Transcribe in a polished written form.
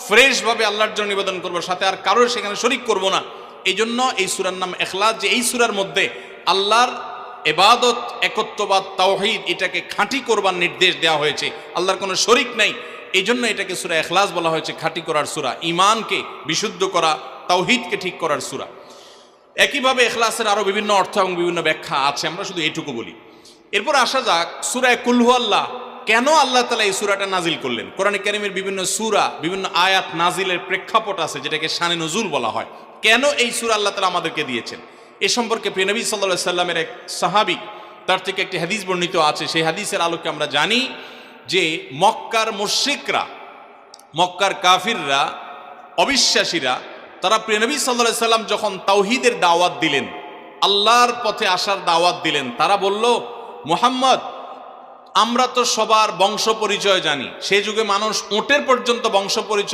Fresh ভাবে আল্লাহর জন্য নিবেদন করব, সাথে আর কারোর সেখানে শরীক করব না। এই জন্য এই সূরার নাম ইখলাস, যে এই সূরার মধ্যে আল্লাহর ইবাদত, একত্ববাদ, তাওহীদ এটাকে খাঁটি করবার নির্দেশ দেওয়া হয়েছে। আল্লাহর কোনো শরীক নেই, এই জন্য এটাকে সূরা ইখলাস বলা হয়েছে, খাঁটি করার সূরা, ঈমানকে বিশুদ্ধ করা, তাওহীদকে ঠিক করার সূরা। একইভাবে ইখলাসের আরো বিভিন্ন অর্থ এবং বিভিন্ন ব্যাখ্যা আছে, আমরা শুধু এটুকু বলি। এরপর আসা যাক সূরা কুল হুয়াল্লাহ। কেন আল্লাহ তাআলা এই সূরাটা নাজিল করলেন? কোরআনে কারীমের বিভিন্ন সূরা, বিভিন্ন আয়াত নাজিলের প্রেক্ষাপট আছে, যেটাকে শানে নুজুল বলা হয়। কেন এই সূরা আল্লাহ তাআলা আমাদেরকে দিয়েছেন, এ সম্পর্কে প্রিয় নবী সাল্লাল্লাহু আলাইহি সাল্লামের এক সাহাবী, তার থেকে একটি হাদিস বর্ণিত আছে। সেই হাদিসের আলোকে আমরা জানি যে মক্কার মুশরিকরা, মক্কার কাফিররা, অবিশ্বাসীরা, তারা প্রিয় নবী সাল্লাল্লাহু আলাইহি সাল্লাম যখন তাওহীদের দাওয়াত দিলেন, আল্লাহর পথে আসার দাওয়াত দিলেন, তারা বলল, মুহাম্মদ, আমরা তো সবার বংশ পরিচয় জানি। সেই যুগে মানুষ উটের পর্যন্ত বংশ পরিচয়